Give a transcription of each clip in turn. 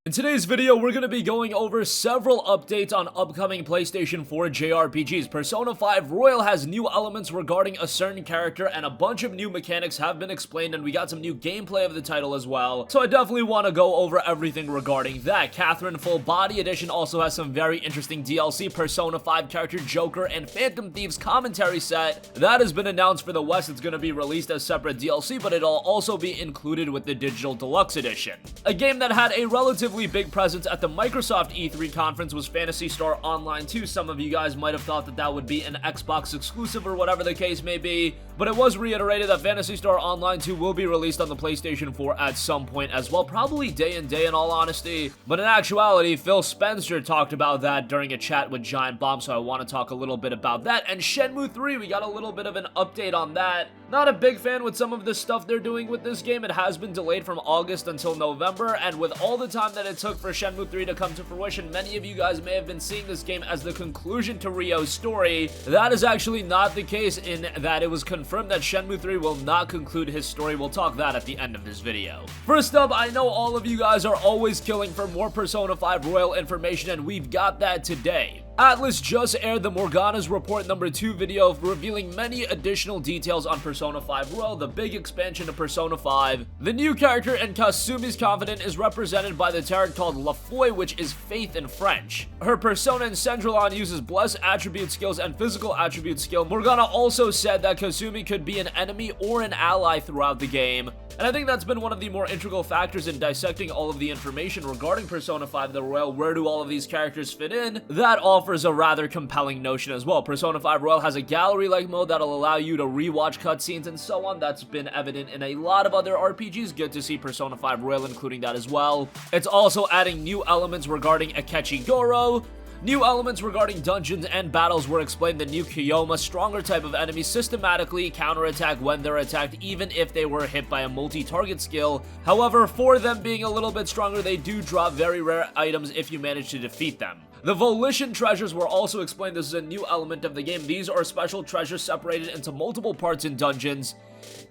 In today's video, we're going to be going over several updates on upcoming PlayStation 4 JRPGs. Persona 5 Royal has new elements regarding a certain character, and a bunch of new mechanics have been explained, and we got some new gameplay of the title as well. So I definitely want to go over everything regarding that. Catherine Full Body Edition also has some very interesting DLC. Persona 5 character Joker and Phantom Thieves commentary set. That has been announced for the West. It's going to be released as separate DLC, but it'll also be included with the Digital Deluxe Edition. A game that had a relatively big presence at the Microsoft E3 conference was Phantasy Star Online 2. Some of you guys might have thought that that would be an Xbox exclusive or whatever the case may be, but it was reiterated that Phantasy Star Online 2 will be released on the PlayStation 4 at some point as well, probably day and day in all honesty. But in actuality, Phil Spencer talked about that during a chat with Giant Bomb, so I want to talk a little bit about that. And Shenmue 3, we got a little bit of an update on that. Not a big fan with some of the stuff they're doing with this game. It has been delayed from August until November, and with all the time that it took for Shenmue 3 to come to fruition, many of you guys may have been seeing this game as the conclusion to Ryo's story. That is actually not the case, in that it was confirmed that Shenmue 3 will not conclude his story. We'll talk that at the end of this video. First up, I know all of you guys are always killing for more Persona 5 Royal information, and we've got that today. Atlus just aired the Morgana's Report number 2 video revealing many additional details on Persona 5 Royal, the big expansion to Persona 5. The new character in Kasumi's Confidant is represented by the tarot called La Foi, which is faith in French. Her persona in Centralon uses Bless attribute skills and physical attribute skill. Morgana also said that Kasumi could be an enemy or an ally throughout the game, and I think that's been one of the more integral factors in dissecting all of the information regarding Persona 5 the Royal. Where do all of these characters fit in? That offers a rather compelling notion as well. Persona 5 Royal has a gallery-like mode that'll allow you to rewatch cutscenes and so on. That's been evident in a lot of other RPGs. Good to see Persona 5 Royal including that as well. It's also adding new elements regarding Akechi Goro. New elements regarding dungeons and battles were explained. The new Kyoma, stronger type of enemy, systematically counterattack when they're attacked, even if they were hit by a multi-target skill. However, for them being a little bit stronger, they do drop very rare items if you manage to defeat them. The Volition treasures were also explained. This is a new element of the game. These are special treasures separated into multiple parts in dungeons.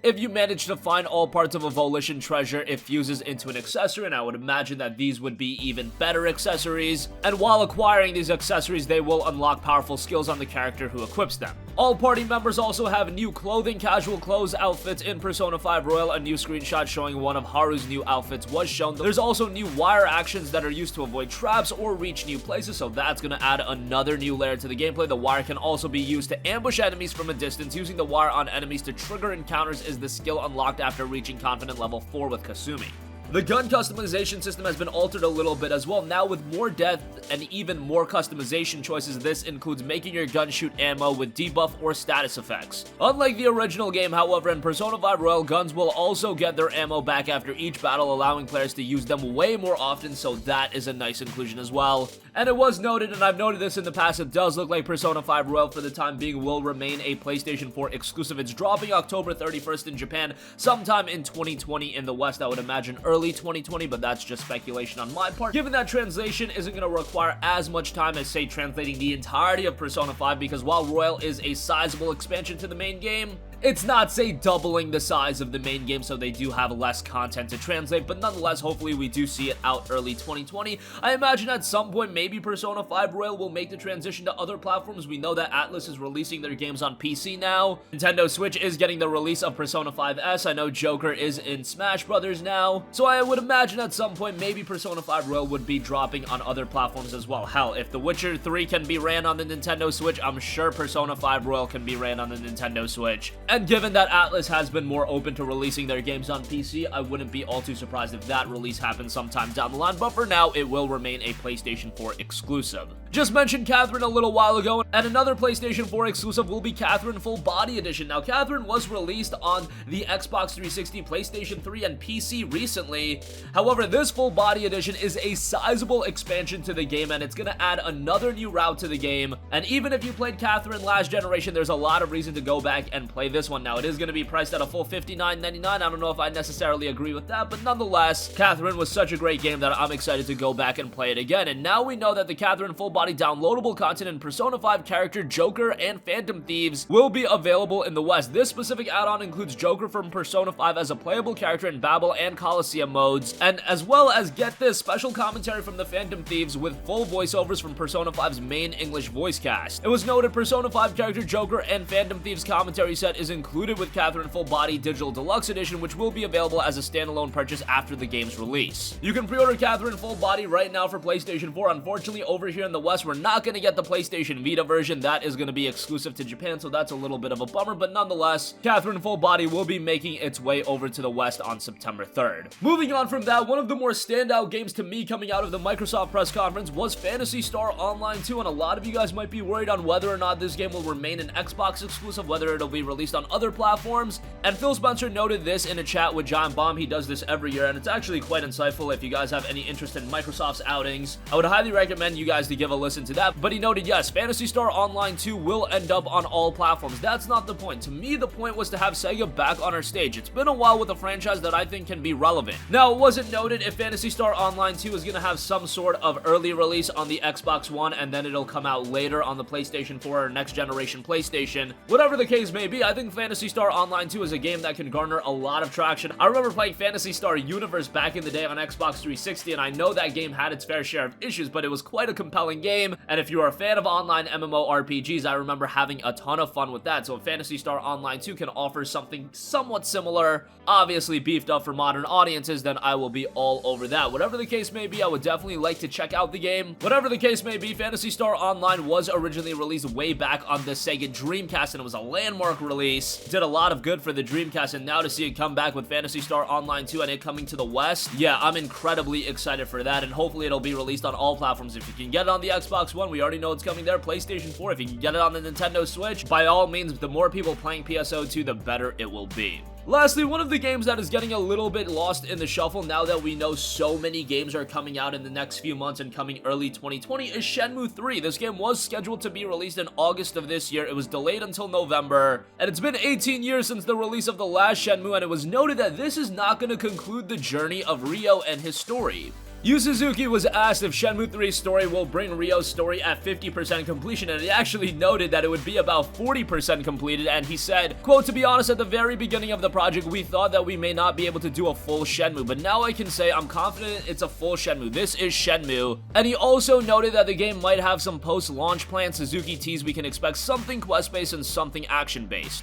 If you manage to find all parts of a Volition treasure, it fuses into an accessory, and I would imagine that these would be even better accessories. And while acquiring these accessories, they will unlock powerful skills on the character who equips them. All party members also have new clothing, casual clothes outfits in Persona 5 Royal. A new screenshot showing one of Haru's new outfits was shown. There's also new wire actions that are used to avoid traps or reach new places, so that's going to add another new layer to the gameplay. The wire can also be used to ambush enemies from a distance. Using the wire on enemies to trigger encounters is the skill unlocked after reaching Confidant level 4 with Kasumi. The gun customization system has been altered a little bit as well, now with more depth and even more customization choices. This includes making your gun shoot ammo with debuff or status effects. Unlike the original game, however, in Persona 5 Royal, guns will also get their ammo back after each battle, allowing players to use them way more often, so that is a nice inclusion as well. And it was noted, and I've noted this in the past, it does look like Persona 5 Royal for the time being will remain a PlayStation 4 exclusive. It's dropping October 31st in Japan, sometime in 2020 in the West. I would imagine early 2020, but that's just speculation on my part, given that translation isn't going to require as much time as, say, translating the entirety of Persona 5, because while Royal is a sizable expansion to the main game, it's not, say, doubling the size of the main game, so they do have less content to translate, but nonetheless, hopefully we do see it out early 2020. I imagine at some point, maybe Persona 5 Royal will make the transition to other platforms. We know that Atlus is releasing their games on PC now. Nintendo Switch is getting the release of Persona 5S. I know Joker is in Smash Brothers now, so I would imagine at some point, maybe Persona 5 Royal would be dropping on other platforms as well. Hell, if The Witcher 3 can be ran on the Nintendo Switch, I'm sure Persona 5 Royal can be ran on the Nintendo Switch. And given that Atlus has been more open to releasing their games on PC, I wouldn't be all too surprised if that release happens sometime down the line, but for now, it will remain a PlayStation 4 exclusive. Just mentioned Catherine a little while ago, and another PlayStation 4 exclusive will be Catherine Full Body Edition. Now, Catherine was released on the Xbox 360, PlayStation 3, and PC recently. However, this Full Body Edition is a sizable expansion to the game, and it's going to add another new route to the game. And even if you played Catherine last generation, there's a lot of reason to go back and play this one. Now, it is going to be priced at a full $59.99. I don't know if I necessarily agree with that, but nonetheless, Catherine was such a great game that I'm excited to go back and play it again. And now we know that the Catherine Full Body Body downloadable content in Persona 5 character Joker and Phantom Thieves will be available in the West. This specific add-on includes Joker from Persona 5 as a playable character in Babel and Coliseum modes, and as well as, get this, special commentary from the Phantom Thieves with full voiceovers from Persona 5's main English voice cast. It was noted Persona 5 character Joker and Phantom Thieves commentary set is included with Catherine Full Body Digital Deluxe Edition, which will be available as a standalone purchase after the game's release. You can pre-order Catherine Full Body right now for PlayStation 4. Unfortunately, over here in the West, we're not going to get the PlayStation Vita version. That is going to be exclusive to Japan, so that's a little bit of a bummer, but nonetheless, Catherine Full Body will be making its way over to the West on September 3rd. Moving on from that, one of the more standout games to me coming out of the Microsoft press conference was Phantasy Star Online 2, and a lot of you guys might be worried on whether or not this game will remain an Xbox exclusive, whether it'll be released on other platforms, and Phil Spencer noted this in a chat with Giant Bomb. He does this every year, and it's actually quite insightful. If you guys have any interest in Microsoft's outings, I would highly recommend you guys to give a listen to that. But he noted, yes, Phantasy Star Online 2 will end up on all platforms. That's not the point. To me, the point was to have Sega back on our stage. It's been a while with a franchise that I think can be relevant. Now, it wasn't noted if Phantasy Star Online 2 is going to have some sort of early release on the Xbox One, and then it'll come out later on the PlayStation 4 or next generation PlayStation. Whatever the case may be, I think Phantasy Star Online 2 is a game that can garner a lot of traction. I remember playing Phantasy Star Universe back in the day on Xbox 360, and I know that game had its fair share of issues, but it was quite a compelling game, and if you are a fan of online MMORPGs, I remember having a ton of fun with that. So if Phantasy Star Online 2 can offer something somewhat similar, obviously beefed up for modern audiences, then I will be all over that. Whatever the case may be, I would definitely like to check out the game. Whatever the case may be, Phantasy Star Online was originally released way back on the Sega Dreamcast, and it was a landmark release. Did a lot of good for the Dreamcast, and now to see it come back with Phantasy Star Online 2 and it coming to the West, yeah, I'm incredibly excited for that, and hopefully it'll be released on all platforms. If you can get it on the Xbox One, we already know it's coming there. PlayStation 4, if you can get it on the Nintendo Switch, by all means, the more people playing PSO2, the better it will be. Lastly, one of the games that is getting a little bit lost in the shuffle now that we know so many games are coming out in the next few months and coming early 2020 is Shenmue 3. This game was scheduled to be released in August of this year. It was delayed until November, and it's been 18 years since the release of the last Shenmue, and it was noted that this is not going to conclude the journey of Ryo and his story. Yu Suzuki was asked if Shenmue 3's story will bring Ryo's story at 50% completion, and he actually noted that it would be about 40% completed, and he said, quote, "To be honest, at the very beginning of the project, we thought that we may not be able to do a full Shenmue, but now I can say I'm confident it's a full Shenmue. This is Shenmue." And he also noted that the game might have some post-launch plans. Suzuki teased we can expect something quest-based and something action-based.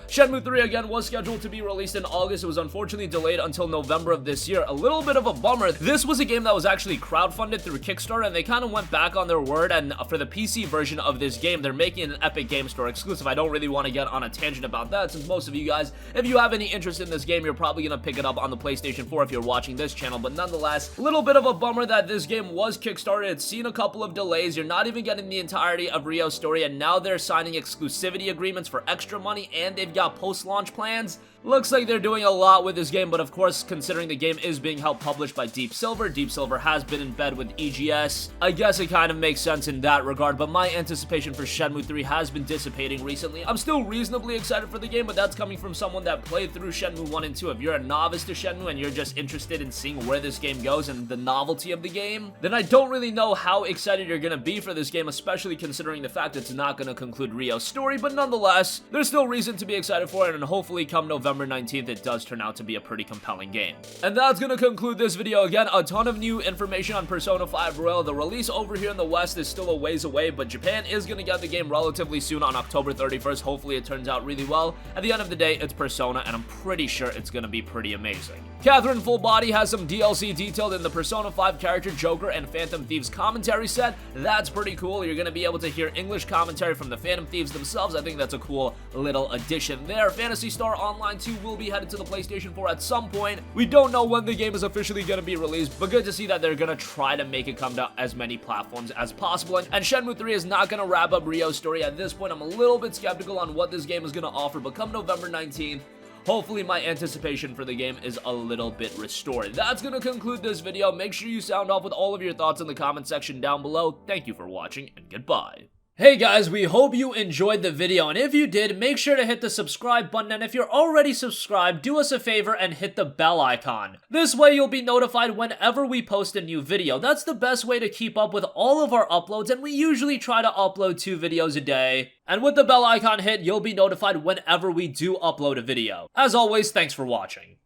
Shenmue 3 again was scheduled to be released in August. It was unfortunately delayed until November of this year. A little bit of a bummer. This was a game that was actually crowdfunded through Kickstarter, and they kind of went back on their word, and for the PC version of this game, they're making an Epic Game Store exclusive. I don't really want to get on a tangent about that, since most of you guys, if you have any interest in this game, you're probably going to pick it up on the PlayStation 4 if you're watching this channel, but nonetheless, a little bit of a bummer that this game was Kickstarted. It's seen a couple of delays. You're not even getting the entirety of Ryo's story, and now they're signing exclusivity agreements for extra money, and they've got post-launch plans. Looks like they're doing a lot with this game, but of course, considering the game is being helped published by Deep Silver has been in bed with EGS, I guess it kind of makes sense in that regard, but my anticipation for Shenmue 3 has been dissipating recently. I'm still reasonably excited for the game, but that's coming from someone that played through Shenmue 1 and 2. If you're a novice to Shenmue and you're just interested in seeing where this game goes and the novelty of the game, then I don't really know how excited you're gonna be for this game, especially considering the fact it's not gonna conclude Ryo's story, but nonetheless, there's still reason to be excited for it, and hopefully come November 19th, it does turn out to be a pretty compelling game. And that's gonna conclude this video. Again, a ton of new information on Persona 5 Royal. The release over here in the West is still a ways away, but Japan is gonna get the game relatively soon on October 31st. Hopefully it turns out really well. At the end of the day, it's Persona, and I'm pretty sure it's gonna be pretty amazing. Catherine Full Body has some DLC detailed in the Persona 5 character Joker and Phantom Thieves commentary set. That's pretty cool. You're gonna be able to hear English commentary from the Phantom Thieves themselves. I think that's a cool little addition there. Phantasy Star Online 2 will be headed to the PlayStation 4 at some point. We don't know when the game is officially going to be released, but good to see that they're going to try to make it come to as many platforms as possible. And Shenmue 3 is not going to wrap up Ryo's story at this point. I'm a little bit skeptical on what this game is going to offer, but come November 19th, hopefully my anticipation for the game is a little bit restored. That's going to conclude this video. Make sure you sound off with all of your thoughts in the comment section down below. Thank you for watching, and goodbye. Hey guys, we hope you enjoyed the video, and if you did, make sure to hit the subscribe button, and if you're already subscribed, do us a favor and hit the bell icon. This way you'll be notified whenever we post a new video. That's the best way to keep up with all of our uploads, and we usually try to upload 2 videos a day. And with the bell icon hit, you'll be notified whenever we do upload a video. As always, thanks for watching.